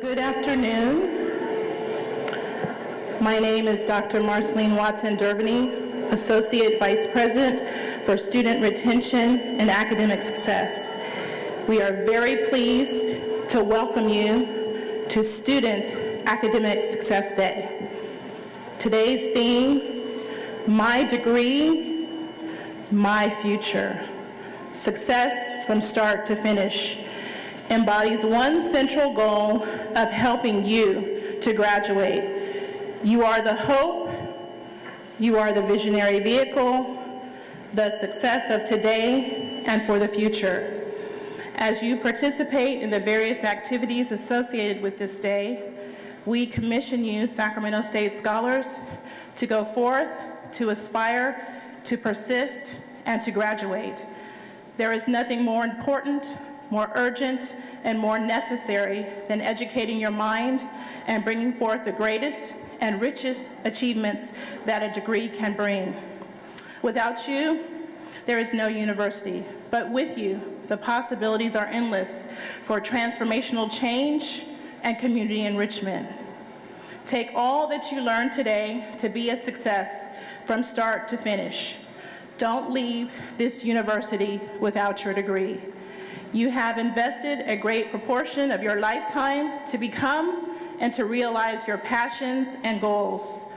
Good afternoon. My name is Dr. Marceline Watson-Durbany, Associate Vice President for Student Retention and Academic Success. We are very pleased to welcome you to Student Academic Success Day. Today's theme, My Degree, My Future. Success from start to finish embodies one central goal of helping you to graduate. You are the hope, you are the visionary vehicle, the success of today and for the future. As you participate in the various activities associated with this day, we commission you, Sacramento State scholars, to go forth, to aspire, to persist, and to graduate. There is nothing more important, more urgent, and more necessary than educating your mind and bringing forth the greatest and richest achievements that a degree can bring. Without you, there is no university, but with you, the possibilities are endless for transformational change and community enrichment. Take all that you learned today to be a success from start to finish. Don't leave this university without your degree. You have invested a great proportion of your lifetime to become and to realize your passions and goals.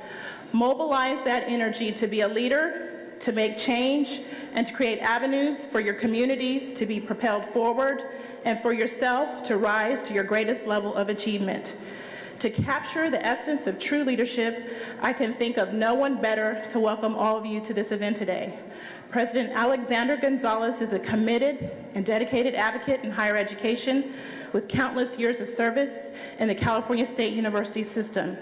Mobilize that energy to be a leader, to make change, and to create avenues for your communities to be propelled forward and for yourself to rise to your greatest level of achievement. To capture the essence of true leadership, I can think of no one better to welcome all of you to this event today. President Alexander Gonzalez is a committed and dedicated advocate in higher education with countless years of service in the California State University system.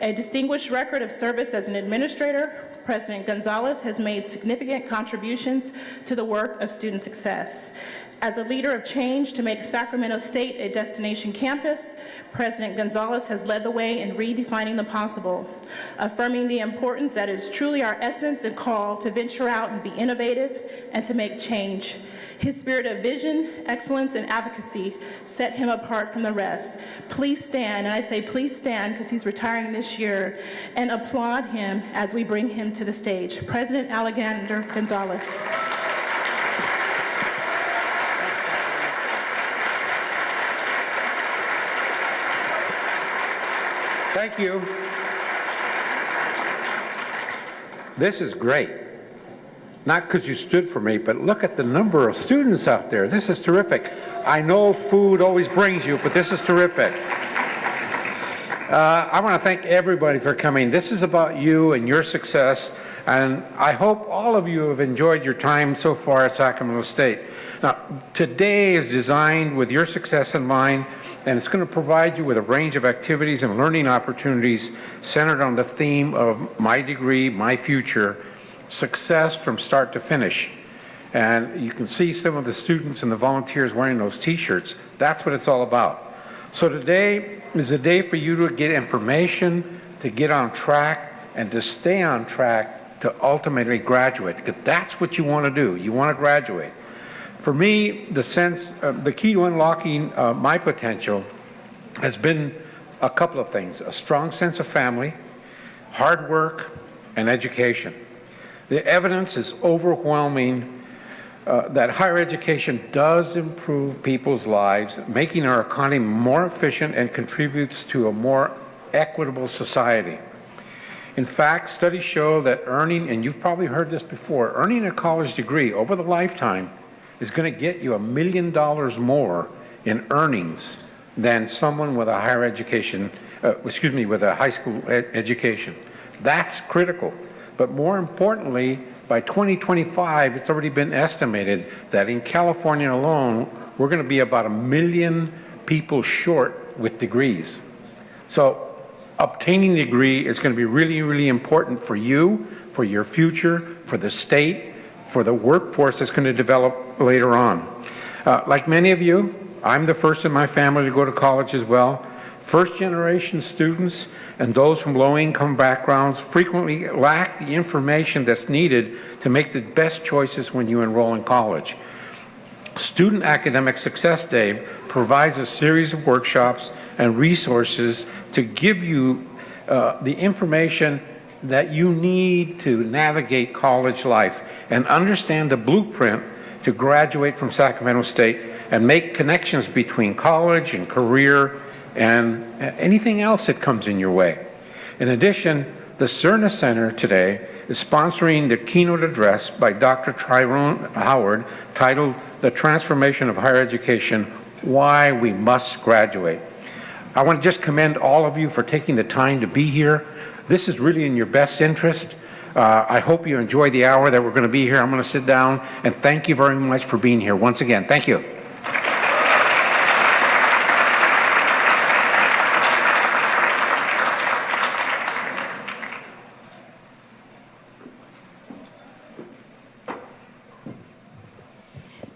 A distinguished record of service as an administrator, President Gonzalez has made significant contributions to the work of student success. As a leader of change to make Sacramento State a destination campus, President Gonzalez has led the way in redefining the possible, affirming the importance that is truly our essence and call to venture out and be innovative and to make change. His spirit of vision, excellence, and advocacy set him apart from the rest. Please stand, and I say please stand because he's retiring this year, and applaud him as we bring him to the stage. President Alexander Gonzalez. Thank you. This is great. Not because you stood for me, but look at the number of students out there. This is terrific. I know food always brings you, but this is terrific. I want to thank everybody for coming. This is about you and your success, and I hope all of you have enjoyed your time so far at Sacramento State. Now, today is designed with your success in mind, and it's going to provide you with a range of activities and learning opportunities centered on the theme of my degree, my future, success from start to finish. And you can see some of the students and the volunteers wearing those t-shirts. That's what it's all about. So today is a day for you to get information, to get on track, and to stay on track to ultimately graduate, because that's what you want to do. You want to graduate. For me, the key to unlocking my potential has been a couple of things: a strong sense of family, hard work, and education. The evidence is overwhelming that higher education does improve people's lives, making our economy more efficient and contributes to a more equitable society. In fact, studies show that earning, and you've probably heard this before, earning a college degree over the lifetime is going to get you $1 million more in earnings than someone with a higher education, with a high school education. That's critical. But more importantly, by 2025, it's already been estimated that in California alone, we're going to be about 1 million people short with degrees. So obtaining a degree is going to be really, really important for you, for your future, for the state, for the workforce that's going to develop later on. Like many of you, I'm the first in my family to go to college as well. First-generation students and those from low-income backgrounds frequently lack the information that's needed to make the best choices when you enroll in college. Student Academic Success Day provides a series of workshops and resources to give you the information that you need to navigate college life and understand the blueprint to graduate from Sacramento State and make connections between college and career and anything else that comes in your way. In addition, the Cerna Center today is sponsoring the keynote address by Dr. Howard titled "The Transformation of Higher Education, Why We Must Graduate." I want to just commend all of you for taking the time to be here. This is really in your best interest. I hope you enjoy the hour that we're going to be here. I'm going to sit down, and thank you very much for being here once again. Thank you.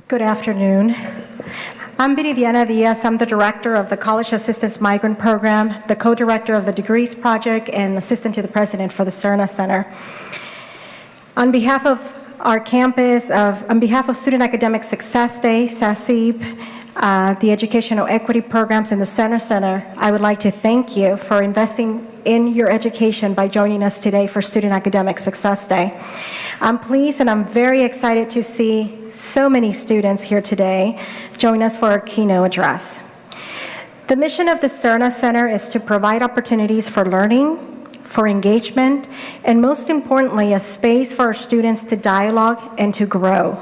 Good afternoon. I'm Viridiana Diaz. I'm the director of the College Assistance Migrant Program, the co-director of the Degrees Project, and assistant to the president for the Cerna Center. On behalf of our campus, on behalf of Student Academic Success Day, SASEB, the Educational Equity Programs, and the Center, I would like to thank you for investing in your education by joining us today for Student Academic Success Day. I'm pleased and I'm very excited to see so many students here today join us for our keynote address. The mission of the Cerna Center is to provide opportunities for learning, for engagement, and most importantly, a space for our students to dialogue and to grow.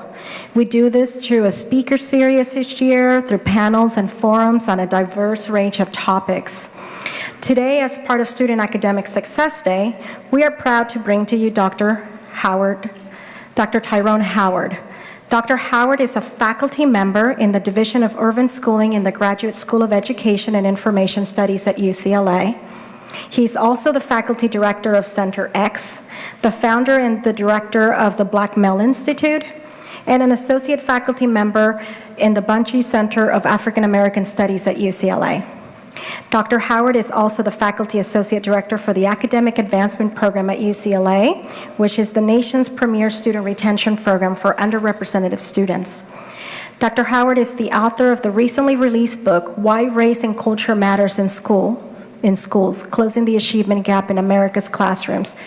We do this through a speaker series each year, through panels and forums on a diverse range of topics. Today, as part of Student Academic Success Day, we are proud to bring to you Dr. Tyrone Howard. Dr. Howard is a faculty member in the Division of Urban Schooling in the Graduate School of Education and Information Studies at UCLA. He's also the faculty director of Center X, the founder and the director of the Black Male Institute, and an associate faculty member in the Bunche Center of African American Studies at UCLA. Dr. Howard is also the Faculty Associate Director for the Academic Advancement Program at UCLA, which is the nation's premier student retention program for underrepresented students. Dr. Howard is the author of the recently released book, Why Race and Culture Matters in Schools, Closing the Achievement Gap in America's Classrooms.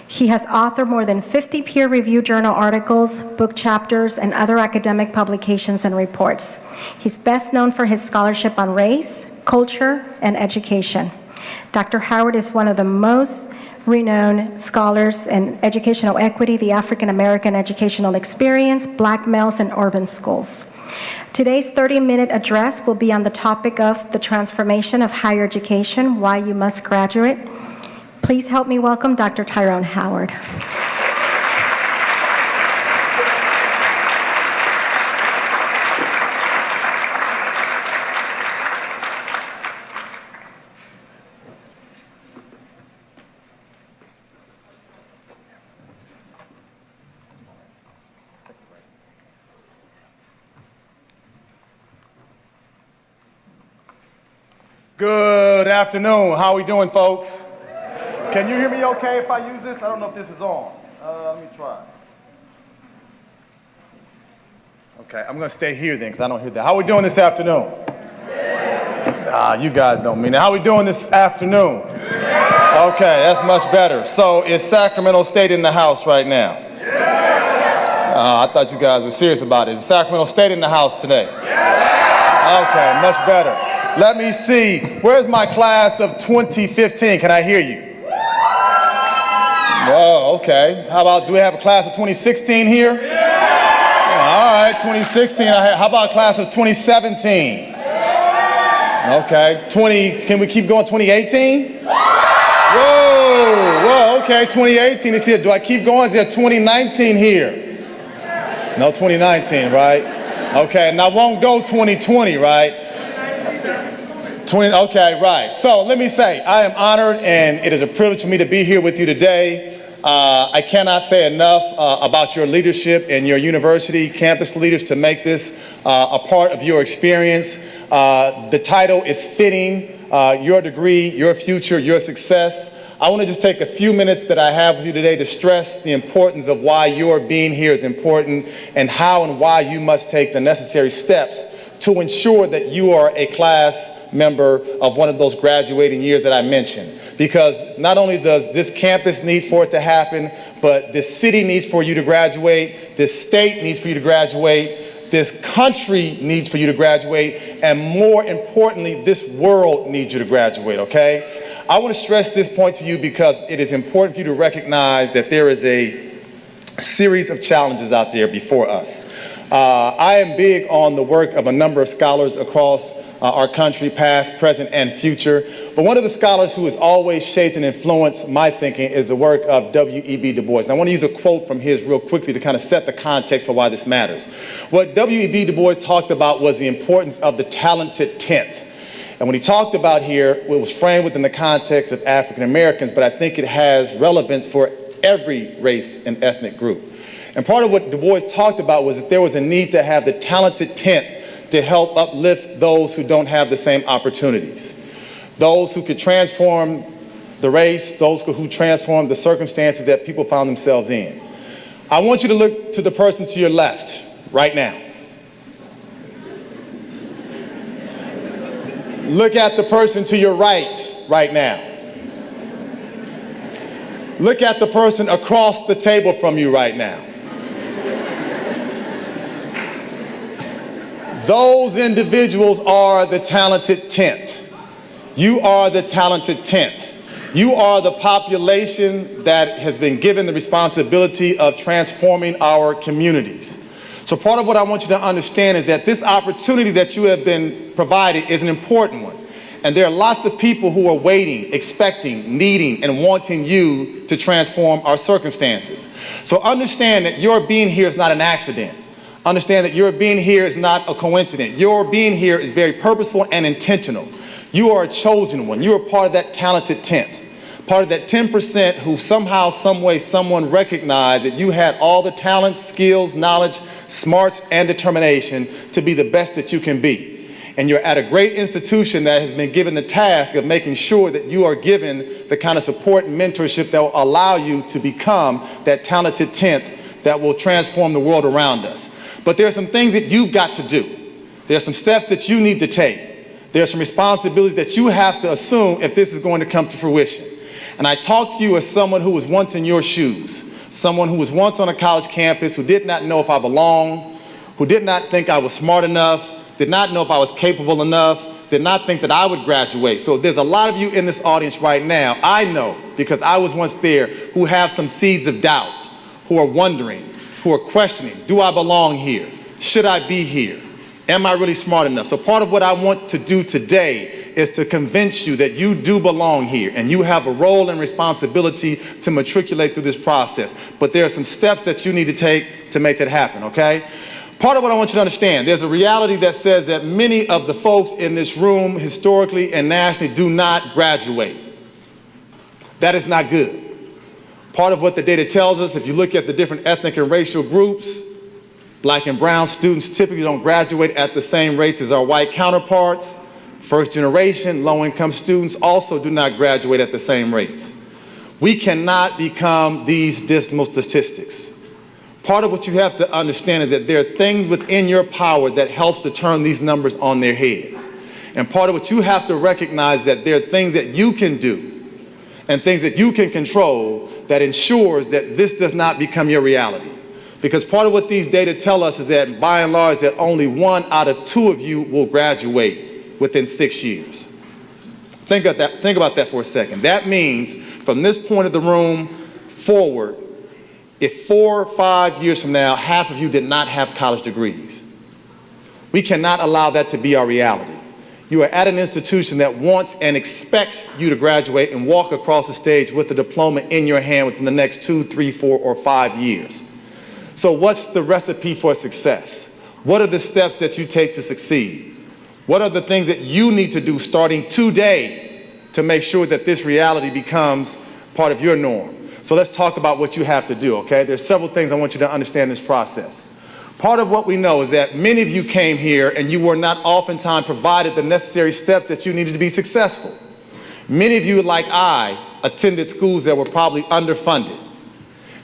He has authored more than 50 peer-reviewed journal articles, book chapters, and other academic publications and reports. He's best known for his scholarship on race, culture, and education. Dr. Howard is one of the most renowned scholars in educational equity, the African American educational experience, Black males, and urban schools. Today's 30-minute address will be on the topic of the transformation of higher education, why you must graduate. Please help me welcome Dr. Tyrone Howard. Good afternoon. How are we doing, folks? Can you hear me okay if I use this? I don't know if this is on. Let me try. Okay, I'm going to stay here then because I don't hear that. How are we doing this afternoon? You guys don't mean it. How are we doing this afternoon? Okay, that's much better. So is Sacramento State in the house right now? I thought you guys were serious about it. Is Sacramento State in the house today? Okay, much better. Let me see. Where's my class of 2015? Can I hear you? Whoa, okay. How about, do we have a class of 2016 here? All right, 2016. How about class of 2017? Okay, can we keep going, 2018? Whoa, okay, 2018 is here. Do I keep going? Is there 2019 here? No, 2019, right? Okay, and I won't go 2020, right? Okay, right. So let me say, I am honored and it is a privilege for me to be here with you today. I cannot say enough about your leadership and your university campus leaders to make this a part of your experience. The title is fitting, your degree, your future, your success. I want to just take a few minutes that I have with you today to stress the importance of why your being here is important and how and why you must take the necessary steps to ensure that you are a class member of one of those graduating years that I mentioned. Because not only does this campus need for it to happen, but this city needs for you to graduate, this state needs for you to graduate, this country needs for you to graduate, and more importantly, this world needs you to graduate, okay? I want to stress this point to you because it is important for you to recognize that there is a series of challenges out there before us. I am big on the work of a number of scholars across our country, past, present, and future. But one of the scholars who has always shaped and influenced my thinking is the work of W.E.B. Du Bois. And I want to use a quote from his real quickly to kind of set the context for why this matters. What W.E.B. Du Bois talked about was the importance of the talented 10th. And when he talked about here, it was framed within the context of African Americans, but I think it has relevance for every race and ethnic group. And part of what Du Bois talked about was that there was a need to have the talented 10th to help uplift those who don't have the same opportunities. Those who could transform the race, those who transform the circumstances that people found themselves in. I want you to look to the person to your left right now. Look at the person to your right now. Look at the person across the table from you right now. Those individuals are the talented 10th. You are the talented 10th. You are the population that has been given the responsibility of transforming our communities. So part of what I want you to understand is that this opportunity that you have been provided is an important one. And there are lots of people who are waiting, expecting, needing, and wanting you to transform our circumstances. So understand that your being here is not an accident. Understand that your being here is not a coincidence. Your being here is very purposeful and intentional. You are a chosen one. You are part of that talented 10th. Part of that 10% who somehow, some way, someone recognized that you had all the talents, skills, knowledge, smarts, and determination to be the best that you can be. And you're at a great institution that has been given the task of making sure that you are given the kind of support and mentorship that will allow you to become that talented 10th that will transform the world around us. But there are some things that you've got to do. There are some steps that you need to take. There are some responsibilities that you have to assume if this is going to come to fruition. And I talk to you as someone who was once in your shoes, someone who was once on a college campus, who did not know if I belonged, who did not think I was smart enough, did not know if I was capable enough, did not think that I would graduate. So there's a lot of you in this audience right now, I know, because I was once there, who have some seeds of doubt, who are wondering, who are questioning, do I belong here? Should I be here? Am I really smart enough? So part of what I want to do today is to convince you that you do belong here and you have a role and responsibility to matriculate through this process. But there are some steps that you need to take to make that happen, okay? Part of what I want you to understand, there's a reality that says that many of the folks in this room, historically and nationally, do not graduate. That is not good. Part of what the data tells us, if you look at the different ethnic and racial groups, Black and brown students typically don't graduate at the same rates as our white counterparts. First generation, low-income students also do not graduate at the same rates. We cannot become these dismal statistics. Part of what you have to understand is that there are things within your power that helps to turn these numbers on their heads. And part of what you have to recognize is that there are things that you can do and things that you can control that ensures that this does not become your reality. Because part of what these data tell us is that, by and large, that only 1 out of 2 of you will graduate within 6 years. Think about that for a second. That means, from this point of the room forward, if 4 or 5 years from now, half of you did not have college degrees, we cannot allow that to be our reality. You are at an institution that wants and expects you to graduate and walk across the stage with a diploma in your hand within the next 2, 3, 4, or 5 years. So what's the recipe for success? What are the steps that you take to succeed? What are the things that you need to do starting today to make sure that this reality becomes part of your norm? So let's talk about what you have to do, okay? There's several things I want you to understand in this process. Part of what we know is that many of you came here and you were not oftentimes provided the necessary steps that you needed to be successful. Many of you, like I, attended schools that were probably underfunded.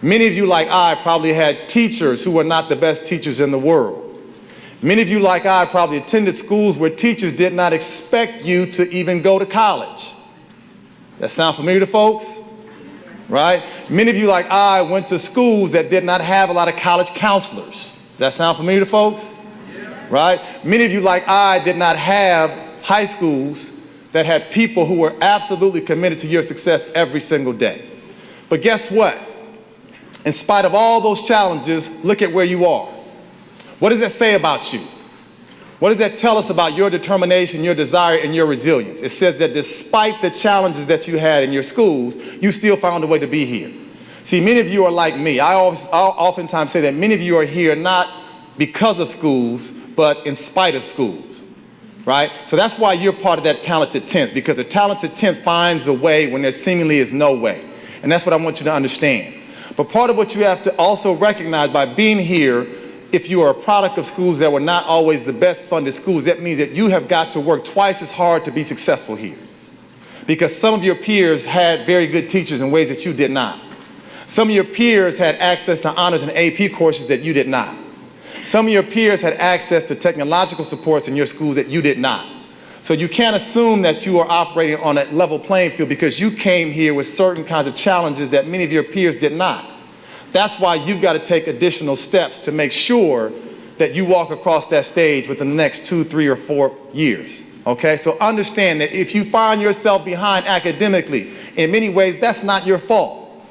Many of you, like I, probably had teachers who were not the best teachers in the world. Many of you, like I, probably attended schools where teachers did not expect you to even go to college. That sound familiar to folks? Right? Many of you, like I, went to schools that did not have a lot of college counselors. Does that sound familiar to folks? Right? Many of you, like I, did not have high schools that had people who were absolutely committed to your success every single day. But guess what? In spite of all those challenges, look at where you are. What does that say about you? What does that tell us about your determination, your desire, and your resilience? It says that despite the challenges that you had in your schools, you still found a way to be here. See, many of you are like me. I'll oftentimes say that many of you are here not because of schools, but in spite of schools, right? So that's why you're part of that talented 10th, because the talented 10th finds a way when there seemingly is no way. And that's what I want you to understand. But part of what you have to also recognize by being here, if you are a product of schools that were not always the best funded schools, that means that you have got to work twice as hard to be successful here. Because some of your peers had very good teachers in ways that you did not. Some of your peers had access to honors and AP courses that you did not. Some of your peers had access to technological supports in your schools that you did not. So you can't assume that you are operating on a level playing field because you came here with certain kinds of challenges that many of your peers did not. That's why you've got to take additional steps to make sure that you walk across that stage within the next 2, 3, or 4 years. Okay? So understand that if you find yourself behind academically, in many ways, that's not your fault.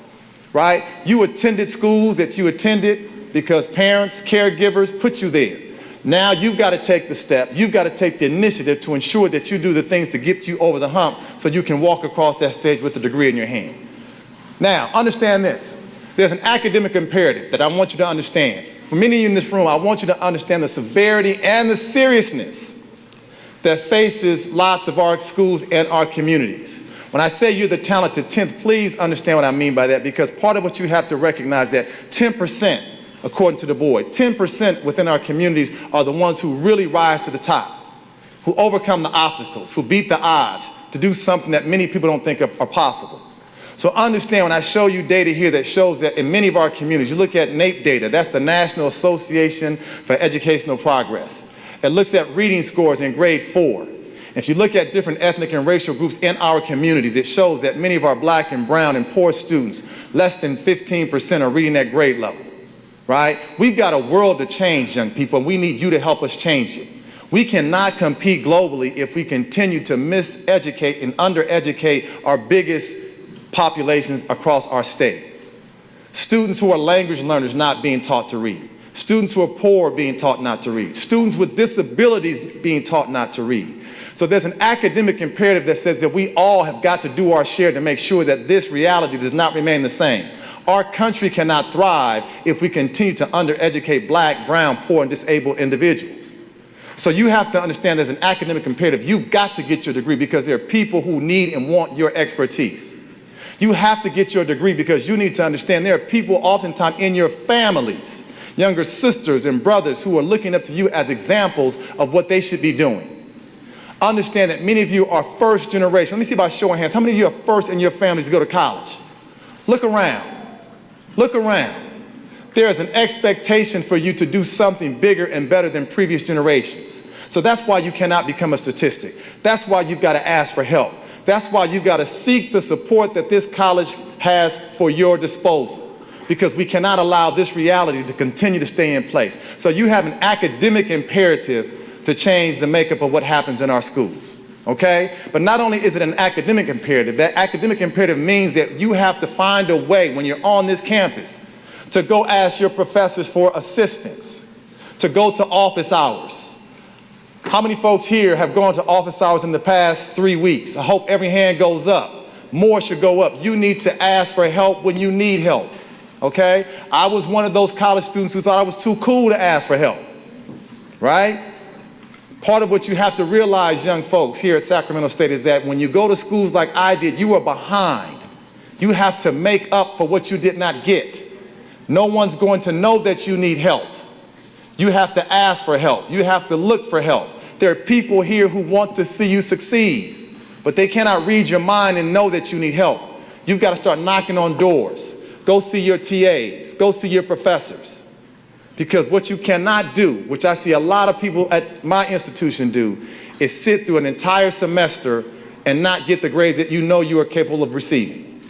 Right? You attended schools that you attended because parents, caregivers put you there. Now you've got to take the step, you've got to take the initiative to ensure that you do the things to get you over the hump so you can walk across that stage with a degree in your hand. Now, understand this. There's an academic imperative that I want you to understand. For many of you in this room, I want you to understand the severity and the seriousness that faces lots of our schools and our communities. When I say you're the talented 10th, please understand what I mean by that, because part of what you have to recognize that 10%, according to the board, 10% within our communities are the ones who really rise to the top, who overcome the obstacles, who beat the odds to do something that many people don't think are possible. So understand when I show you data here that shows that in many of our communities, you look at NAEP data, that's the National Association for Educational Progress. It looks at reading scores in grade 4. If you look at different ethnic and racial groups in our communities, it shows that many of our black and brown and poor students, less than 15% are reading at grade level, right? We've got a world to change, young people, and we need you to help us change it. We cannot compete globally if we continue to miseducate and undereducate our biggest populations across our state. Students who are language learners not being taught to read. Students who are poor being taught not to read. Students with disabilities being taught not to read. So there's an academic imperative that says that we all have got to do our share to make sure that this reality does not remain the same. Our country cannot thrive if we continue to undereducate black, brown, poor, and disabled individuals. So you have to understand there's an academic imperative. You've got to get your degree because there are people who need and want your expertise. You have to get your degree because you need to understand there are people oftentimes in your families, younger sisters and brothers who are looking up to you as examples of what they should be doing. Understand that many of you are first generation. Let me see by show of hands. How many of you are first in your families to go to college? Look around. Look around. There is an expectation for you to do something bigger and better than previous generations. So that's why you cannot become a statistic. That's why you've got to ask for help. That's why you've got to seek the support that this college has for your disposal, because we cannot allow this reality to continue to stay in place. So you have an academic imperative to change the makeup of what happens in our schools, okay? But not only is it an academic imperative, that academic imperative means that you have to find a way when you're on this campus to go ask your professors for assistance, to go to office hours. How many folks here have gone to office hours in the past 3 weeks? I hope every hand goes up. More should go up. You need to ask for help when you need help, okay? I was one of those college students who thought I was too cool to ask for help, right? Part of what you have to realize, young folks here at Sacramento State, is that when you go to schools like I did, you are behind. You have to make up for what you did not get. No one's going to know that you need help. You have to ask for help. You have to look for help. There are people here who want to see you succeed, but they cannot read your mind and know that you need help. You've got to start knocking on doors. Go see your TAs. Go see your professors. Because what you cannot do, which I see a lot of people at my institution do, is sit through an entire semester and not get the grades that you know you are capable of receiving.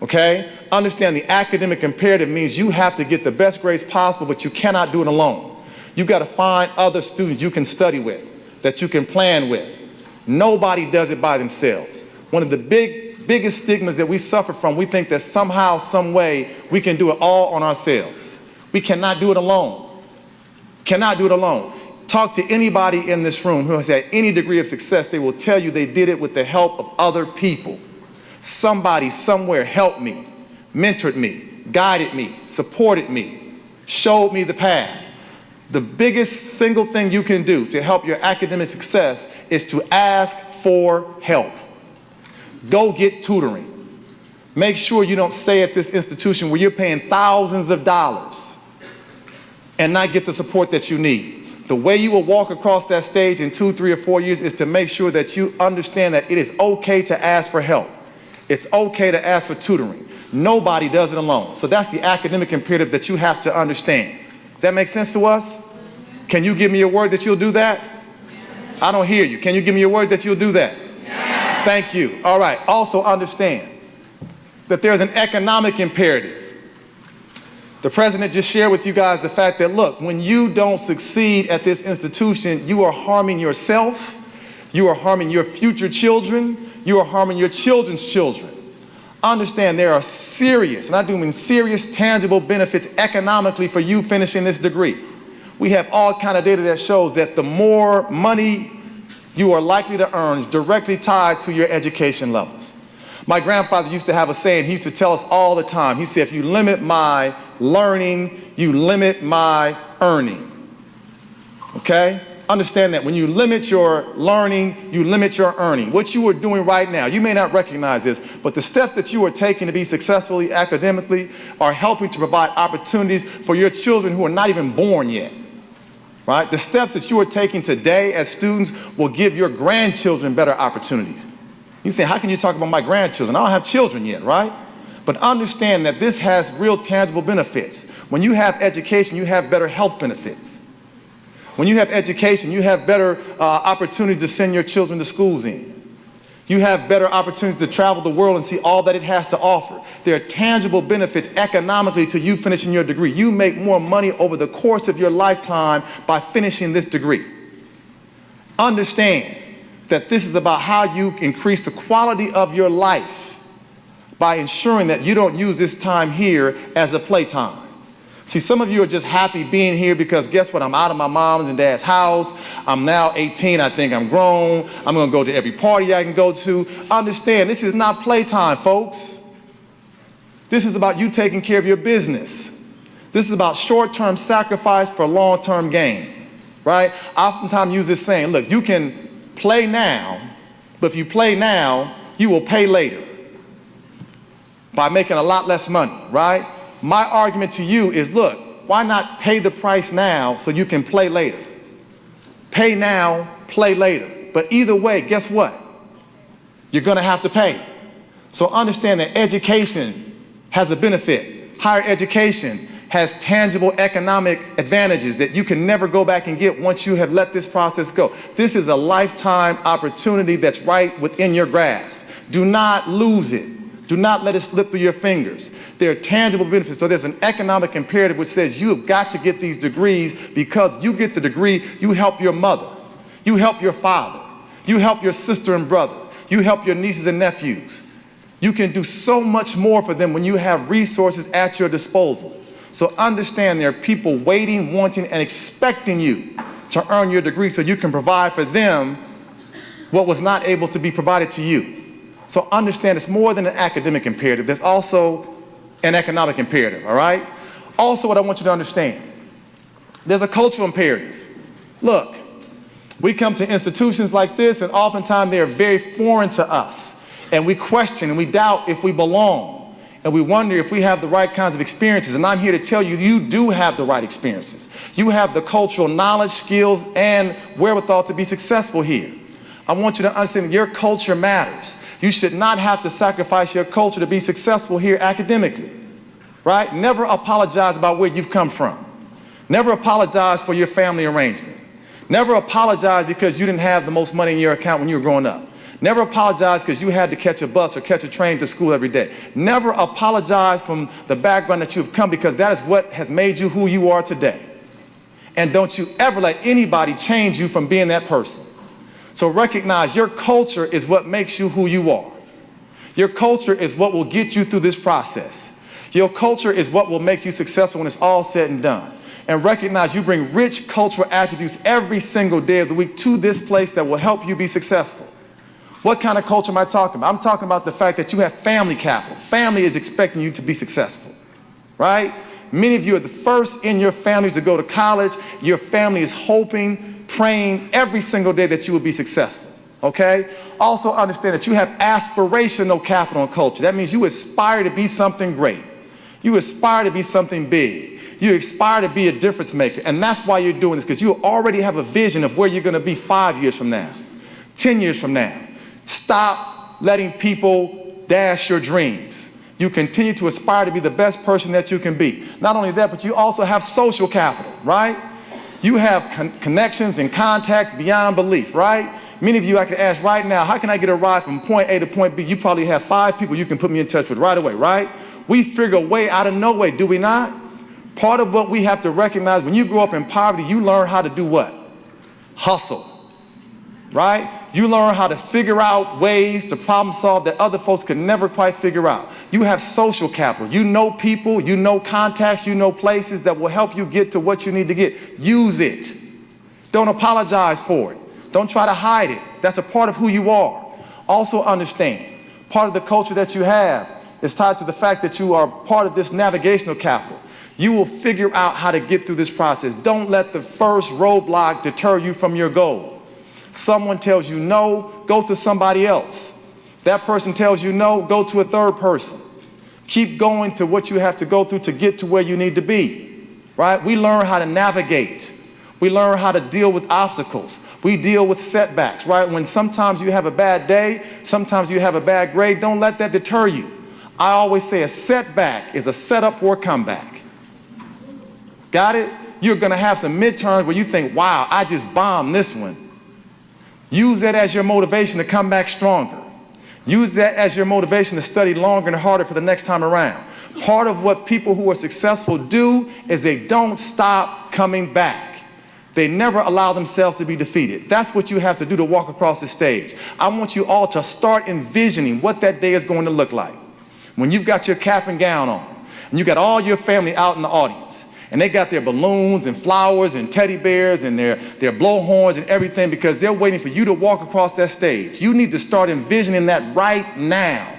Okay? Understand the academic imperative means you have to get the best grades possible, but you cannot do it alone. You've got to find other students you can study with, that you can plan with. Nobody does it by themselves. One of the biggest stigmas that we suffer from, we think that somehow, some way, we can do it all on ourselves. We cannot do it alone. Cannot do it alone. Talk to anybody in this room who has had any degree of success, they will tell you they did it with the help of other people. Somebody somewhere helped me, mentored me, guided me, supported me, showed me the path. The biggest single thing you can do to help your academic success is to ask for help. Go get tutoring. Make sure you don't stay at this institution where you're paying thousands of dollars and not get the support that you need. The way you will walk across that stage in 2, 3, or 4 years is to make sure that you understand that it is okay to ask for help. It's okay to ask for tutoring. Nobody does it alone. So that's the academic imperative that you have to understand. Does that make sense to us? Can you give me a word that you'll do that? I don't hear you. Can you give me a word that you'll do that? Yes. Thank you. All right. Also understand that there's an economic imperative. The president just shared with you guys the fact that, look, when you don't succeed at this institution, you are harming yourself, you are harming your future children, you are harming your children's children. Understand there are serious, and I do mean serious, tangible benefits economically for you finishing this degree. We have all kind of data that shows that the more money you are likely to earn is directly tied to your education levels. My grandfather used to have a saying, he used to tell us all the time. He said, if you limit my learning, you limit my earning. Okay? Understand that when you limit your learning, you limit your earning. What you are doing right now, you may not recognize this, but the steps that you are taking to be successfully academically are helping to provide opportunities for your children who are not even born yet. Right? The steps that you are taking today as students will give your grandchildren better opportunities. You say, how can you talk about my grandchildren? I don't have children yet, right? But understand that this has real tangible benefits. When you have education, you have better health benefits. When you have education, you have better opportunities to send your children to schools in. You have better opportunities to travel the world and see all that it has to offer. There are tangible benefits economically to you finishing your degree. You make more money over the course of your lifetime by finishing this degree. Understand that this is about how you increase the quality of your life by ensuring that you don't use this time here as a playtime. See, some of you are just happy being here because guess what? I'm out of my mom's and dad's house. I'm now 18. I think I'm grown. I'm going to go to every party I can go to. Understand, this is not playtime, folks. This is about you taking care of your business. This is about short-term sacrifice for long-term gain, right? I oftentimes use this saying, look, you can play now, but if you play now, you will pay later by making a lot less money, right? My argument to you is, look, why not pay the price now so you can play later? Pay now, play later. But either way, guess what? You're going to have to pay. So understand that education has a benefit. Higher education has tangible economic advantages that you can never go back and get once you have let this process go. This is a lifetime opportunity that's right within your grasp. Do not lose it. Do not let it slip through your fingers. There are tangible benefits. So there's an economic imperative which says you have got to get these degrees because you get the degree, you help your mother, you help your father, you help your sister and brother, you help your nieces and nephews. You can do so much more for them when you have resources at your disposal. So understand there are people waiting, wanting, and expecting you to earn your degree so you can provide for them what was not able to be provided to you. So understand it's more than an academic imperative. There's also an economic imperative, all right? Also, what I want you to understand, there's a cultural imperative. Look, we come to institutions like this, and oftentimes they are very foreign to us. And we question and we doubt if we belong. And we wonder if we have the right kinds of experiences. And I'm here to tell you, you do have the right experiences. You have the cultural knowledge, skills, and wherewithal to be successful here. I want you to understand that your culture matters. You should not have to sacrifice your culture to be successful here academically, right? Never apologize about where you've come from. Never apologize for your family arrangement. Never apologize because you didn't have the most money in your account when you were growing up. Never apologize because you had to catch a bus or catch a train to school every day. Never apologize from the background that you've come, because that is what has made you who you are today. And don't you ever let anybody change you from being that person. So recognize your culture is what makes you who you are. Your culture is what will get you through this process. Your culture is what will make you successful when it's all said and done. And recognize you bring rich cultural attributes every single day of the week to this place that will help you be successful. What kind of culture am I talking about? I'm talking about the fact that you have family capital. Family is expecting you to be successful, right? Many of you are the first in your families to go to college. Your family is hoping, praying every single day that you will be successful, okay? Also understand that you have aspirational capital and culture. That means you aspire to be something great. You aspire to be something big. You aspire to be a difference maker. And that's why you're doing this, because you already have a vision of where you're going to be 5 years from now, 10 years from now. Stop letting people dash your dreams. You continue to aspire to be the best person that you can be. Not only that, but you also have social capital, right? You have connections and contacts beyond belief, right? Many of you, I could ask right now, how can I get a ride from point A to point B? You probably have 5 people you can put me in touch with right away, right? We figure a way out of no way, do we not? Part of what we have to recognize, when you grow up in poverty, you learn how to do what? Hustle, right? You learn how to figure out ways to problem solve that other folks could never quite figure out. You have social capital. You know people, you know contacts, you know places that will help you get to what you need to get. Use it. Don't apologize for it. Don't try to hide it. That's a part of who you are. Also understand, part of the culture that you have is tied to the fact that you are part of this navigational capital. You will figure out how to get through this process. Don't let the first roadblock deter you from your goal. Someone tells you no, go to somebody else. That person tells you no, go to a third person. Keep going to what you have to go through to get to where you need to be, right? We learn how to navigate. We learn how to deal with obstacles. We deal with setbacks, right? When sometimes you have a bad day, sometimes you have a bad grade, don't let that deter you. I always say a setback is a setup for a comeback. Got it? You're going to have some midterms where you think, wow, I just bombed this one. Use that as your motivation to come back stronger. Use that as your motivation to study longer and harder for the next time around. Part of what people who are successful do is they don't stop coming back. They never allow themselves to be defeated. That's what you have to do to walk across the stage. I want you all to start envisioning what that day is going to look like. When you've got your cap and gown on, and you've got all your family out in the audience, and they got their balloons and flowers and teddy bears and their blowhorns and everything, because they're waiting for you to walk across that stage. You need to start envisioning that right now.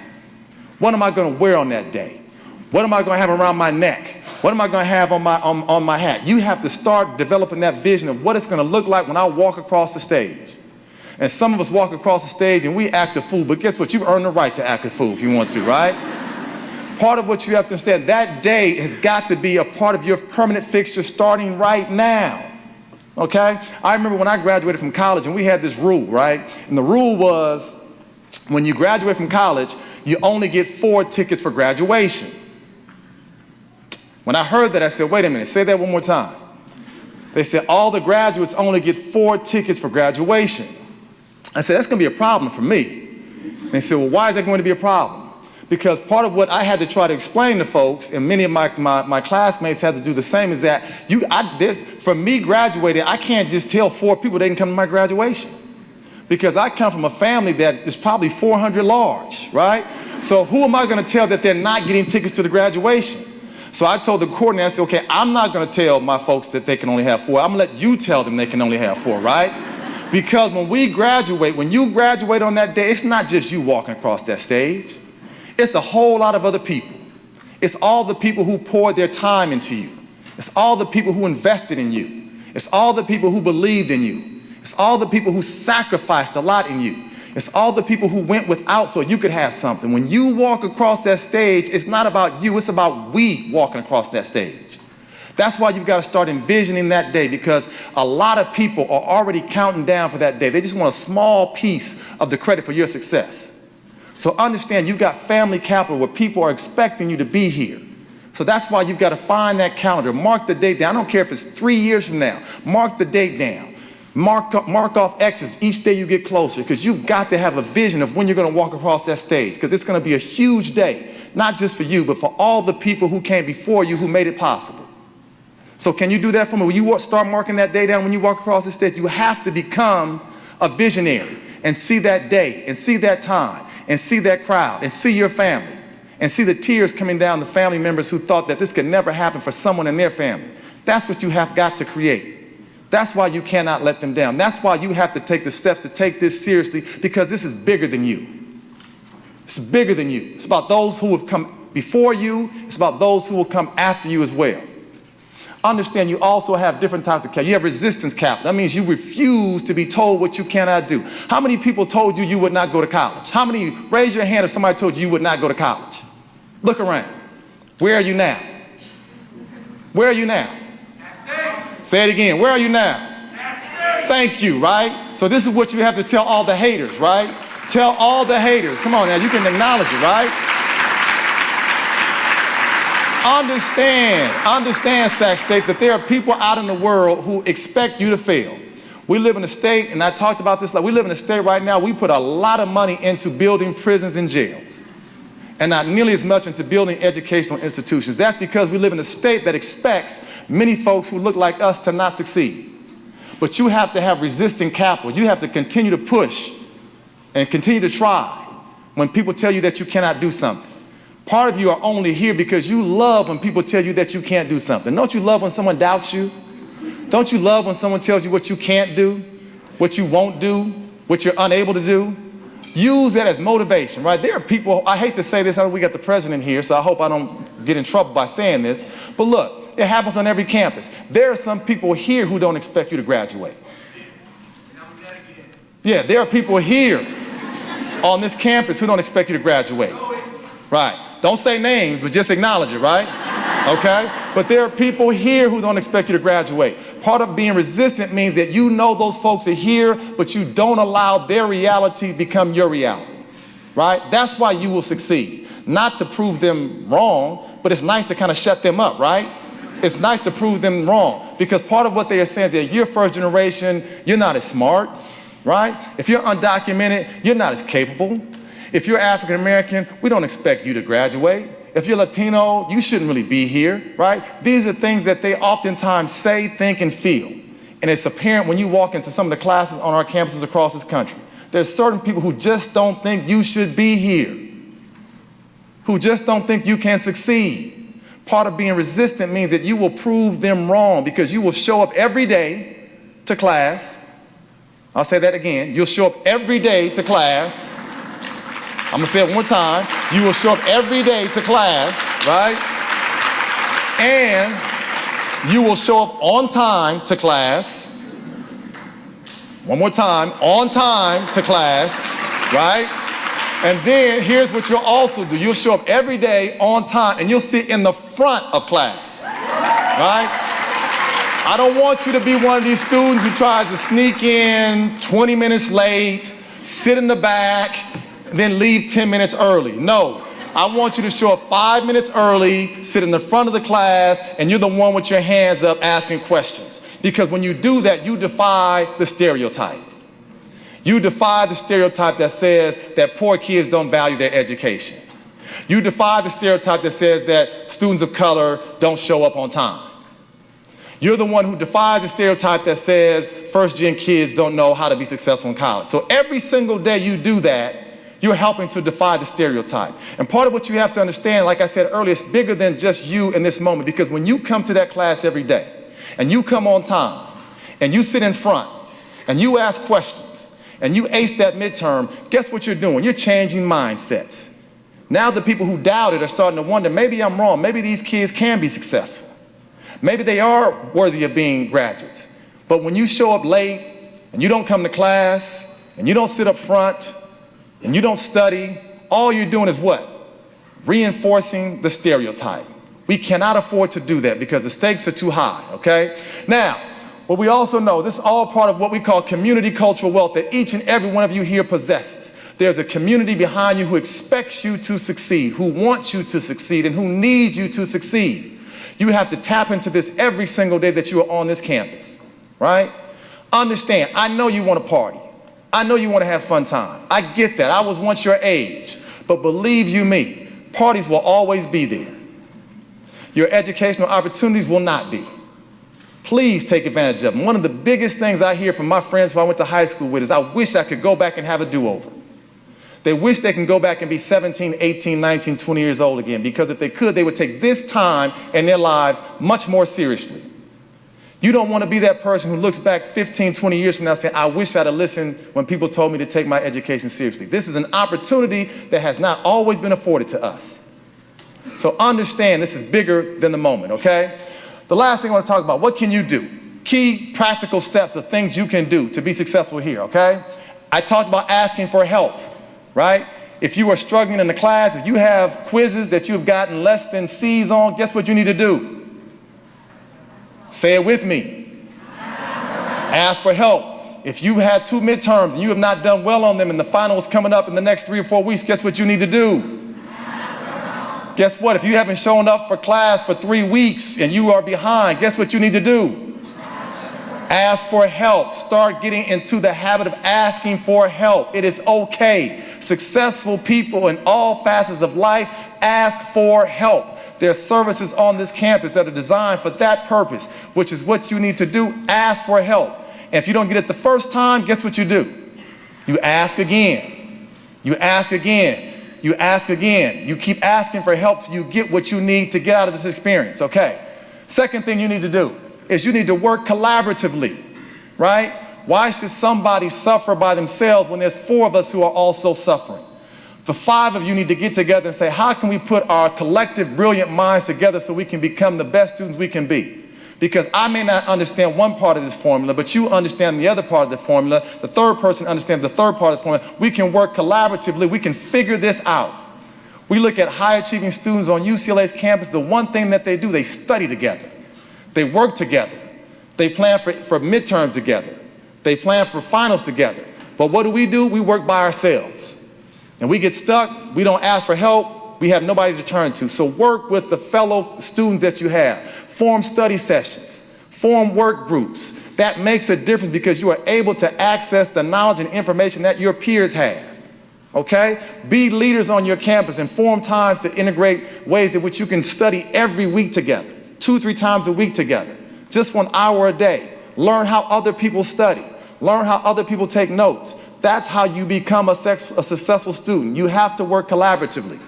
What am I going to wear on that day? What am I going to have around my neck? What am I going to have on my hat? You have to start developing that vision of what it's going to look like when I walk across the stage. And some of us walk across the stage and we act a fool, but guess what? You've earned the right to act a fool if you want to, right? Part of what you have to understand, that day has got to be a part of your permanent fixture starting right now, okay? I remember when I graduated from college and we had this rule, right? And the rule was, when you graduate from college, you only get 4 tickets for graduation. When I heard that, I said, wait a minute, say that one more time. They said, all the graduates only get 4 tickets for graduation. I said, that's going to be a problem for me. And they said, well, why is that going to be a problem? Because part of what I had to try to explain to folks, and many of my classmates had to do the same, is that for me graduating, I can't just tell 4 people they can come to my graduation. Because I come from a family that is probably 400 large, right? So who am I going to tell that they're not getting tickets to the graduation? So I told the coordinator, I said, okay, I'm not going to tell my folks that they can only have 4. I'm going to let you tell them they can only have 4, right? Because when you graduate on that day, it's not just you walking across that stage. It's a whole lot of other people. It's all the people who poured their time into you. It's all the people who invested in you. It's all the people who believed in you. It's all the people who sacrificed a lot in you. It's all the people who went without so you could have something. When you walk across that stage, it's not about you, it's about we walking across that stage. That's why you've got to start envisioning that day, because a lot of people are already counting down for that day. They just want a small piece of the credit for your success. So understand, you've got family capital where people are expecting you to be here. So that's why you've got to find that calendar. Mark the date down. I don't care if it's 3 years from now. Mark the date down. Mark off X's each day you get closer, because you've got to have a vision of when you're going to walk across that stage, because it's going to be a huge day, not just for you, but for all the people who came before you who made it possible. So can you do that for me? When you start marking that day down, when you walk across the stage, you have to become a visionary and see that day and see that time and see that crowd and see your family and see the tears coming down the family members who thought that this could never happen for someone in their family. That's what you have got to create. That's why you cannot let them down. That's why you have to take the steps to take this seriously, because this is bigger than you. It's bigger than you. It's about those who have come before you. It's about those who will come after you as well. Understand, you also have different types of capital. You have resistance capital. That means you refuse to be told what you cannot do. How many people told you you would not go to college? How many, raise your hand if somebody told you you would not go to college? Look around. Where are you now? Where are you now? Say it again. Where are you now? Thank you, right? So this is what you have to tell all the haters, right? Tell all the haters. Come on now, you can acknowledge it, right? Understand, Sac State, that there are people out in the world who expect you to fail. We live in a state, and I talked about this, we live in a state right now, we put a lot of money into building prisons and jails, and not nearly as much into building educational institutions. That's because we live in a state that expects many folks who look like us to not succeed. But you have to have resistant capital. You have to continue to push and continue to try when people tell you that you cannot do something. Part of you are only here because you love when people tell you that you can't do something. Don't you love when someone doubts you? Don't you love when someone tells you what you can't do, what you won't do, what you're unable to do? Use that as motivation, right? There are people, I hate to say this, I know we got the president here, so I hope I don't get in trouble by saying this, but look, it happens on every campus. There are some people here who don't expect you to graduate. Yeah, there are people here on this campus who don't expect you to graduate. Right. Don't say names, but just acknowledge it, right? Okay? But there are people here who don't expect you to graduate. Part of being resistant means that you know those folks are here, but you don't allow their reality to become your reality, right? That's why you will succeed. Not to prove them wrong, but it's nice to kind of shut them up, right? It's nice to prove them wrong, because part of what they are saying is that you're first generation, you're not as smart, right? If you're undocumented, you're not as capable. If you're African American, we don't expect you to graduate. If you're Latino, you shouldn't really be here, right? These are things that they oftentimes say, think, and feel. And it's apparent when you walk into some of the classes on our campuses across this country. There's certain people who just don't think you should be here, who just don't think you can succeed. Part of being resistant means that you will prove them wrong, because you will show up every day to class. I'll say that again. You'll show up every day to class. I'm going to say it one more time. You will show up every day to class, right? And you will show up on time to class. One more time, on time to class, right? And then here's what you'll also do. You'll show up every day on time, and you'll sit in the front of class, right? I don't want you to be one of these students who tries to sneak in 20 minutes late, sit in the back, then leave 10 minutes early. No, I want you to show up 5 minutes early, sit in the front of the class, and you're the one with your hands up asking questions. Because when you do that, you defy the stereotype. You defy the stereotype that says that poor kids don't value their education. You defy the stereotype that says that students of color don't show up on time. You're the one who defies the stereotype that says first-gen kids don't know how to be successful in college. So every single day you do that, you're helping to defy the stereotype. And part of what you have to understand, like I said earlier, it's bigger than just you in this moment, because when you come to that class every day, and you come on time, and you sit in front, and you ask questions, and you ace that midterm, guess what you're doing? You're changing mindsets. Now the people who doubted are starting to wonder, maybe I'm wrong, maybe these kids can be successful. Maybe they are worthy of being graduates. But when you show up late, and you don't come to class, and you don't sit up front, and you don't study, all you're doing is what? Reinforcing the stereotype. We cannot afford to do that because the stakes are too high, okay? Now, What we also know, this is all part of what we call community cultural wealth that each and every one of you here possesses. There's a community behind you who expects you to succeed, who wants you to succeed, and who needs you to succeed. You have to tap into this every single day that you are on this campus, right? Understand, I know you want to party. I know you want to have fun time. I get that. I was once your age. But believe you me, parties will always be there. Your educational opportunities will not be. Please take advantage of them. One of the biggest things I hear from my friends who I went to high school with is, I wish I could go back and have a do-over. They wish they can go back and be 17, 18, 19, 20 years old again, because if they could, they would take this time in their lives much more seriously. You don't want to be that person who looks back 15, 20 years from now saying, I wish I'd have listened when people told me to take my education seriously. This is an opportunity that has not always been afforded to us. So understand this is bigger than the moment, okay? The last thing I want to talk about, what can you do? Key practical steps of things you can do to be successful here, okay? I talked about asking for help, right? If you are struggling in the class, if you have quizzes that you've gotten less than C's on, guess what you need to do? Say it with me. Ask for help. If you had 2 midterms and you have not done well on them and the final is coming up in the next 3 or 4 weeks, guess what you need to do? Guess what? If you haven't shown up for class for 3 weeks and you are behind, guess what you need to do? Ask for help. Start getting into the habit of asking for help. It is okay. Successful people in all facets of life ask for help. There are services on this campus that are designed for that purpose, which is what you need to do. Ask for help. And if you don't get it the first time, guess what you do? You ask again. You ask again. You ask again. You keep asking for help till you get what you need to get out of this experience, okay? Second thing you need to do is you need to work collaboratively, right? Why should somebody suffer by themselves when there's 4 of us who are also suffering? The 5 of you need to get together and say, how can we put our collective brilliant minds together so we can become the best students we can be? Because I may not understand one part of this formula, but you understand the other part of the formula. The third person understands the third part of the formula. We can work collaboratively. We can figure this out. We look at high-achieving students on UCLA's campus. The one thing that they do, they study together. They work together. They plan for midterms together. They plan for finals together. But what do? We work by ourselves. And we get stuck. We don't ask for help. We have nobody to turn to. So work with the fellow students that you have. Form study sessions. Form work groups. That makes a difference because you are able to access the knowledge and information that your peers have. Okay? Be leaders on your campus and form times to integrate ways in which you can study every week together. 2-3 times a week together. Just 1 hour a day. Learn how other people study. Learn how other people take notes. That's how you become a successful student. You have to work collaboratively.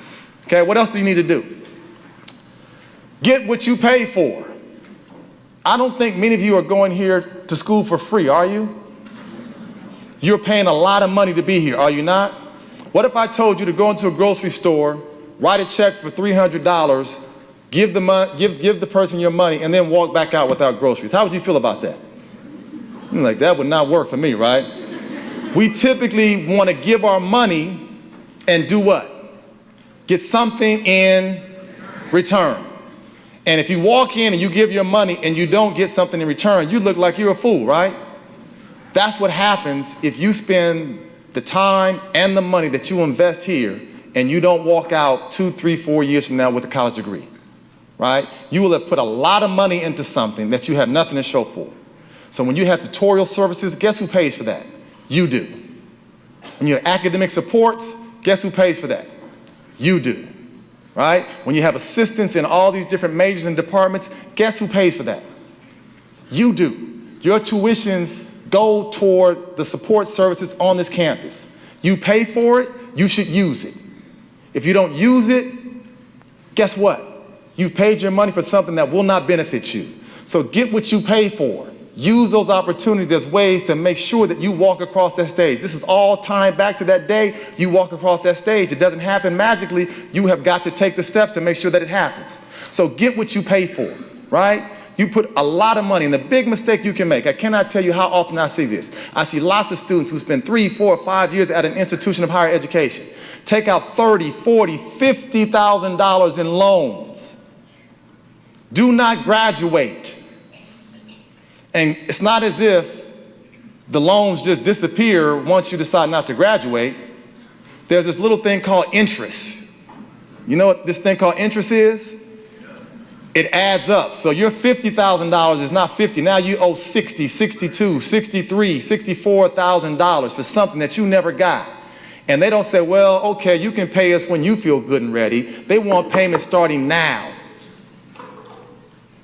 Okay, what else do you need to do? Get what you pay for. I don't think many of you are going here to school for free, are you? You're paying a lot of money to be here, are you not? What if I told you to go into a grocery store, write a check for $300, give the person your money, and then walk back out without groceries? How would you feel about that? You're like, that would not work for me, right? We typically want to give our money and do what? Get something in return. And if you walk in and you give your money and you don't get something in return, you look like you're a fool, right? That's what happens if you spend the time and the money that you invest here and you don't walk out 2, 3, 4 years from now with a college degree, right? You will have put a lot of money into something that you have nothing to show for. So when you have tutorial services, guess who pays for that? You do. When you have academic supports, guess who pays for that? You do, right? When you have assistants in all these different majors and departments, guess who pays for that? You do. Your tuitions go toward the support services on this campus. You pay for it, you should use it. If you don't use it, guess what? You've paid your money for something that will not benefit you. So get what you pay for. Use those opportunities as ways to make sure that you walk across that stage. This is all tying back to that day you walk across that stage. It doesn't happen magically. You have got to take the steps to make sure that it happens. So get what you pay for, right? You put a lot of money, and the big mistake you can make, I cannot tell you how often I see this. I see lots of students who spend 3, 4, 5 years at an institution of higher education, take out $30,000, $40,000, $50,000 in loans, do not graduate, And it's not as if the loans just disappear once you decide not to graduate. There's this little thing called interest. You know what this thing called interest is? It adds up. So your $50,000 is not 50. Now you owe 60, 62, 63, $64,000 for something that you never got. And they don't say, well, okay, you can pay us when you feel good and ready. They want payments starting now.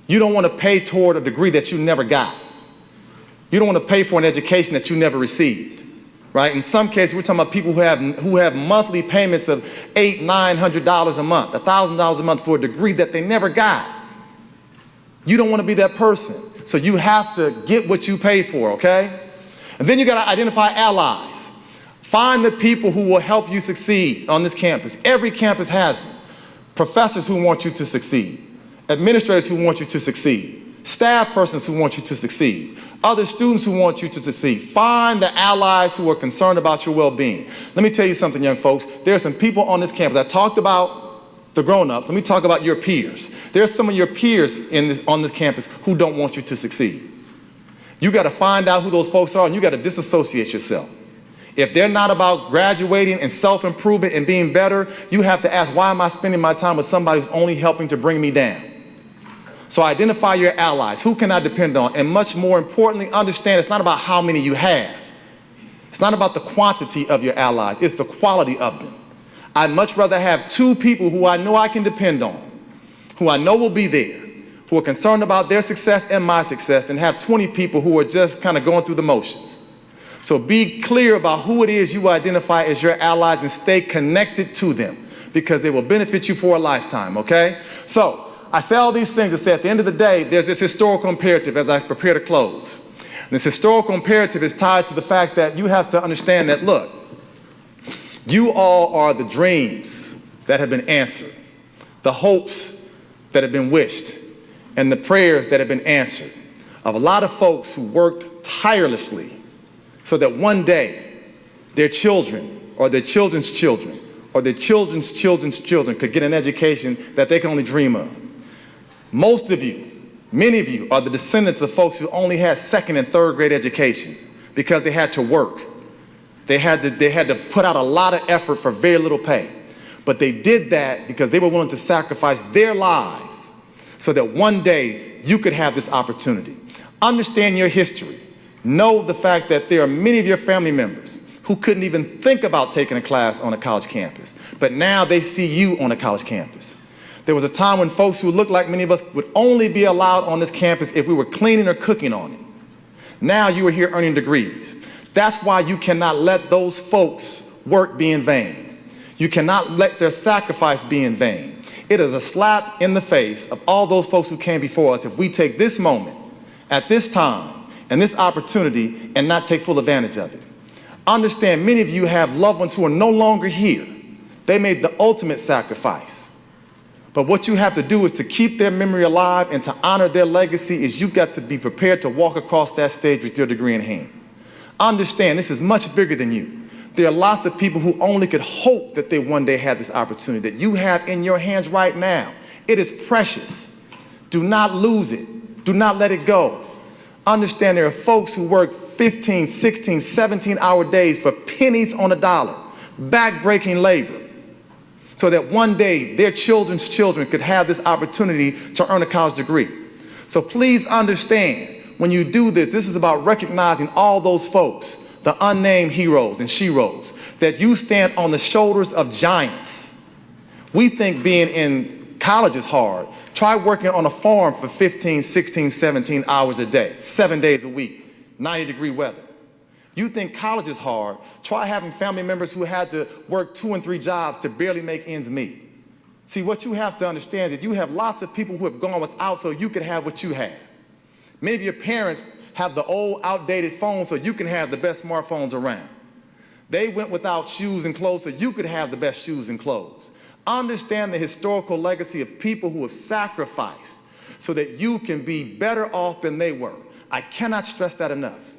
You don't want to pay toward a degree that you never got. You don't want to pay for an education that you never received, right? In some cases, we're talking about people who have monthly payments of $800, $900 a month, $1,000 a month for a degree that they never got. You don't want to be that person. So you have to get what you pay for, okay? And then you got to identify allies. Find the people who will help you succeed on this campus. Every campus has them. Professors who want you to succeed. Administrators who want you to succeed. Staff persons who want you to succeed. Other students who want you to succeed. Find the allies who are concerned about your well-being. Let me tell you something, young folks. There are some people on this campus. I talked about the grown-ups. Let me talk about your peers. There are some of your peers on this campus who don't want you to succeed. You got to find out who those folks are, and you got to disassociate yourself. If they're not about graduating and self-improvement and being better, you have to ask, why am I spending my time with somebody who's only helping to bring me down? So identify your allies. Who can I depend on? And much more importantly, understand it's not about how many you have. It's not about the quantity of your allies. It's the quality of them. I'd much rather have 2 people who I know I can depend on, who I know will be there, who are concerned about their success and my success, and have 20 people who are just kind of going through the motions. So be clear about who it is you identify as your allies and stay connected to them, because they will benefit you for a lifetime, okay? So I say all these things to say at the end of the day, there's this historical imperative as I prepare to close. And this historical imperative is tied to the fact that you have to understand that, look, you all are the dreams that have been answered, the hopes that have been wished, and the prayers that have been answered of a lot of folks who worked tirelessly so that one day their children or their children's children or their children's children's children could get an education that they can only dream of. Most of you, many of you, are the descendants of folks who only had 2nd and 3rd grade educations because they had to work. They had to put out a lot of effort for very little pay. But they did that because they were willing to sacrifice their lives so that one day you could have this opportunity. Understand your history. Know the fact that there are many of your family members who couldn't even think about taking a class on a college campus, but now they see you on a college campus. There was a time when folks who looked like many of us would only be allowed on this campus if we were cleaning or cooking on it. Now you are here earning degrees. That's why you cannot let those folks' work be in vain. You cannot let their sacrifice be in vain. It is a slap in the face of all those folks who came before us if we take this moment, at this time, and this opportunity and not take full advantage of it. Understand, many of you have loved ones who are no longer here. They made the ultimate sacrifice. But what you have to do is to keep their memory alive and to honor their legacy is you've got to be prepared to walk across that stage with your degree in hand. Understand, this is much bigger than you. There are lots of people who only could hope that they one day had this opportunity that you have in your hands right now. It is precious. Do not lose it. Do not let it go. Understand there are folks who work 15, 16, 17-hour days for pennies on a dollar, back-breaking labor, so that one day their children's children could have this opportunity to earn a college degree. So please understand, when you do this, this is about recognizing all those folks, the unnamed heroes and sheroes, that you stand on the shoulders of giants. We think being in college is hard. Try working on a farm for 15, 16, 17 hours a day, 7 days a week, 90-degree weather. You think college is hard. Try having family members who had to work 2 and 3 jobs to barely make ends meet. See, what you have to understand is that you have lots of people who have gone without so you could have what you have. Many of your parents have the old, outdated phones so you can have the best smartphones around. They went without shoes and clothes so you could have the best shoes and clothes. Understand the historical legacy of people who have sacrificed so that you can be better off than they were. I cannot stress that enough,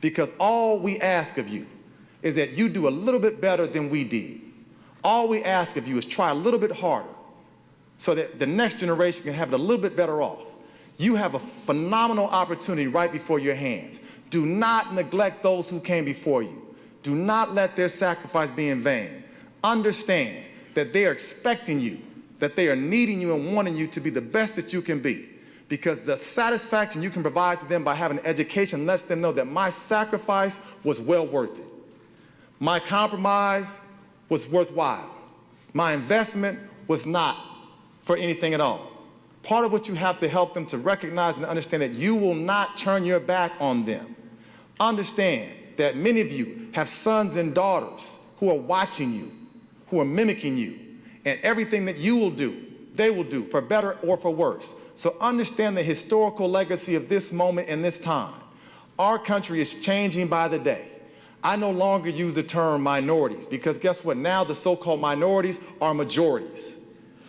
because all we ask of you is that you do a little bit better than we did. All we ask of you is try a little bit harder so that the next generation can have it a little bit better off. You have a phenomenal opportunity right before your hands. Do not neglect those who came before you. Do not let their sacrifice be in vain. Understand that they are expecting you, that they are needing you and wanting you to be the best that you can be. Because the satisfaction you can provide to them by having an education lets them know that my sacrifice was well worth it. My compromise was worthwhile. My investment was not for anything at all. Part of what you have to help them to recognize and understand that you will not turn your back on them. Understand that many of you have sons and daughters who are watching you, who are mimicking you, and everything that you will do, they will do, for better or for worse. So understand the historical legacy of this moment and this time. Our country is changing by the day. I no longer use the term minorities because guess what? Now the so-called minorities are majorities.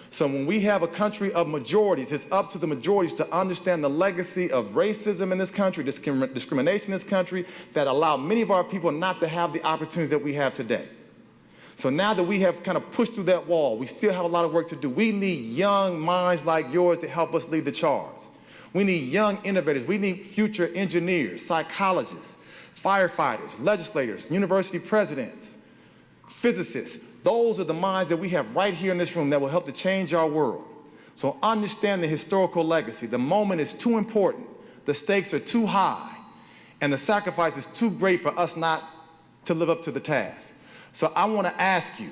So when we have a country of majorities, it's up to the majorities to understand the legacy of racism in this country, discrimination in this country, that allow many of our people not to have the opportunities that we have today. So now that we have kind of pushed through that wall, we still have a lot of work to do. We need young minds like yours to help us lead the charge. We need young innovators. We need future engineers, psychologists, firefighters, legislators, university presidents, physicists. Those are the minds that we have right here in this room that will help to change our world. So understand the historical legacy. The moment is too important. The stakes are too high. And the sacrifice is too great for us not to live up to the task. So I want to ask you,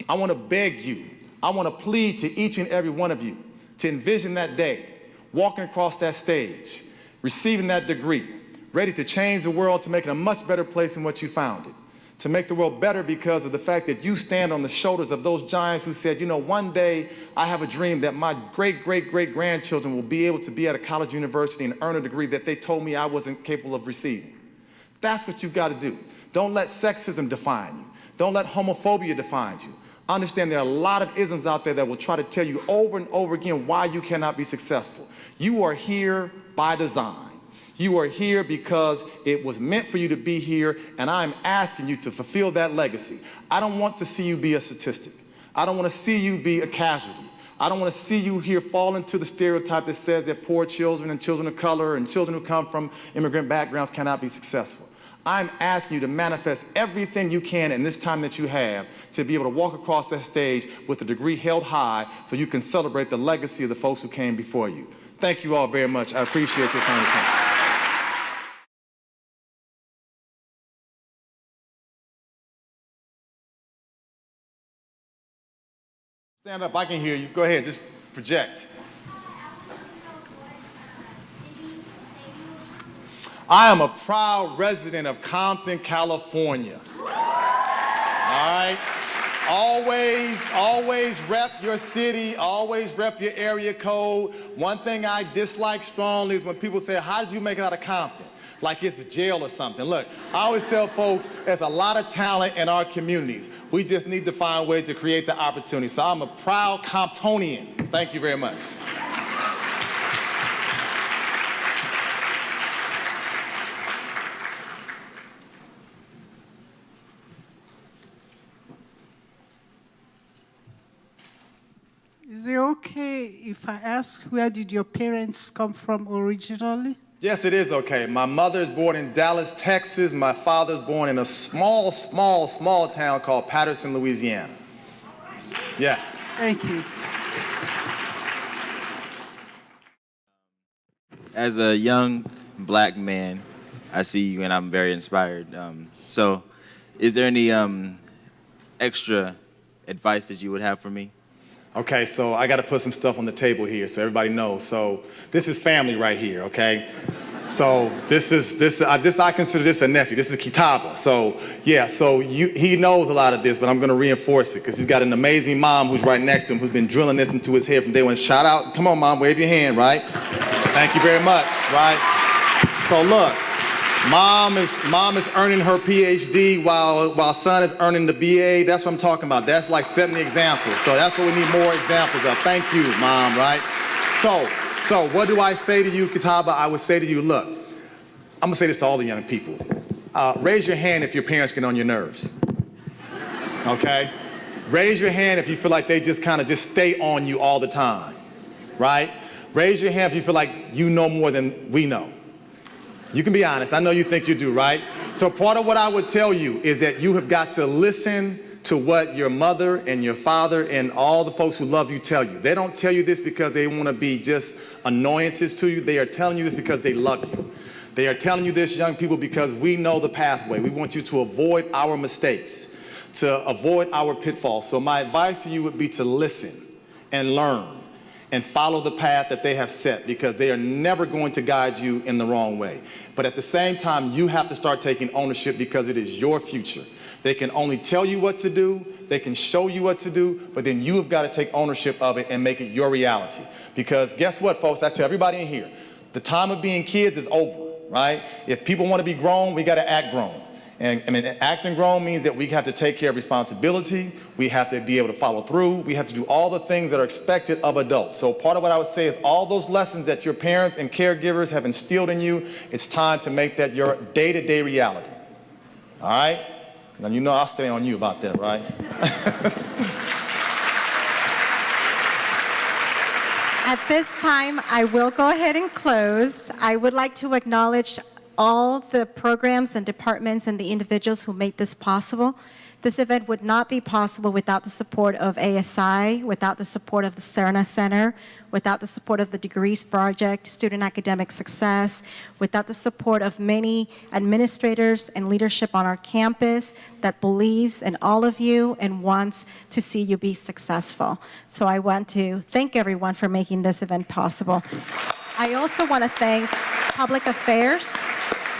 I want to beg you, I want to plead to each and every one of you to envision that day, walking across that stage, receiving that degree, ready to change the world to make it a much better place than what you found it. To make the world better because of the fact that you stand on the shoulders of those giants who said, you know, one day I have a dream that my great-great-great-grandchildren will be able to be at a college university and earn a degree that they told me I wasn't capable of receiving. That's what you've got to do. Don't let sexism define you. Don't let homophobia define you. Understand there are a lot of isms out there that will try to tell you over and over again why you cannot be successful. You are here by design. You are here because it was meant for you to be here, and I'm asking you to fulfill that legacy. I don't want to see you be a statistic. I don't want to see you be a casualty. I don't want to see you here fall into the stereotype that says that poor children and children of color and children who come from immigrant backgrounds cannot be successful. I'm asking you to manifest everything you can in this time that you have to be able to walk across that stage with a degree held high so you can celebrate the legacy of the folks who came before you. Thank you all very much. I appreciate your time and attention. Stand up, I can hear you. Go ahead, just project. I am a proud resident of Compton, California. All right? Always rep your city, always rep your area code. One thing I dislike strongly is when people say, how did you make it out of Compton? Like it's a jail or something. Look, I always tell folks there's a lot of talent in our communities. We just need to find ways to create the opportunity. So I'm a proud Comptonian. Thank you very much. Is it okay if I ask where did your parents come from originally? Yes, it is okay. My mother is born in Dallas, Texas. My father is born in a small town called Patterson, Louisiana. Yes. Thank you. As a young black man, I see you and I'm very inspired. So is there any extra advice that you would have for me? Okay, so I got to put some stuff on the table here so everybody knows. So this is family right here, okay? So I consider this a nephew. This is Kitaba. So yeah, so he knows a lot of this, but I'm going to reinforce it because he's got an amazing mom who's right next to him who's been drilling this into his head from day one. Shout out, come on, mom, wave your hand, right? Thank you very much, right? So look. Mom is earning her PhD while son is earning the BA. That's what I'm talking about. That's like setting the example. So that's what we need more examples of. Thank you, Mom, right? So what do I say to you, Kitaba? I would say to you, look, I'm going to say this to all the young people. Raise your hand if your parents get on your nerves. Okay? Raise your hand if you feel like they just kind of just stay on you all the time, right? Raise your hand if you feel like you know more than we know. You can be honest. I know you think you do, right? So part of what I would tell you is that you have got to listen to what your mother and your father and all the folks who love you tell you. They don't tell you this because they want to be just annoyances to you. They are telling you this because they love you. They are telling you this, young people, because we know the pathway. We want you to avoid our mistakes, to avoid our pitfalls. So my advice to you would be to listen and learn and follow the path that they have set, because they are never going to guide you in the wrong way. But at the same time, you have to start taking ownership, because it is your future. They can only tell you what to do, they can show you what to do, but then you have got to take ownership of it and make it your reality. Because guess what, folks? I tell everybody in here, the time of being kids is over, right? If people want to be grown, we got to act grown. And I mean, acting grown means that we have to take care of responsibility. We have to be able to follow through. We have to do all the things that are expected of adults. So part of what I would say is all those lessons that your parents and caregivers have instilled in you, it's time to make that your day-to-day reality. All right? Now, you know I'll stay on you about that, right? At this time, I will go ahead and close. I would like to acknowledge all the programs and departments and the individuals who made this possible. This event would not be possible without the support of ASI, without the support of the Serna Center, without the support of the Degrees Project, Student Academic Success, without the support of many administrators and leadership on our campus that believes in all of you and wants to see you be successful. So I want to thank everyone for making this event possible. I also want to thank Public Affairs.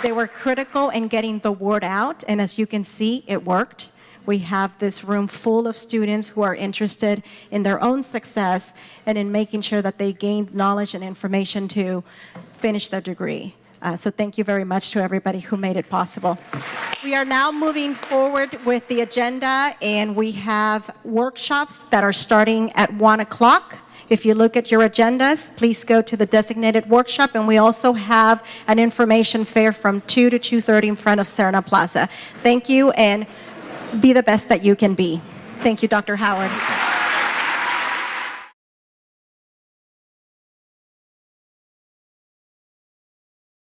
They were critical in getting the word out, and as you can see, it worked. We have this room full of students who are interested in their own success and in making sure that they gain knowledge and information to finish their degree. So thank you very much to everybody who made it possible. We are now moving forward with the agenda, and we have workshops that are starting at 1 o'clock. If you look at your agendas, please go to the designated workshop, and we also have an information fair from 2 to 2:30 in front of Serna Plaza. Thank you, and be the best that you can be. Thank you, Dr. Howard.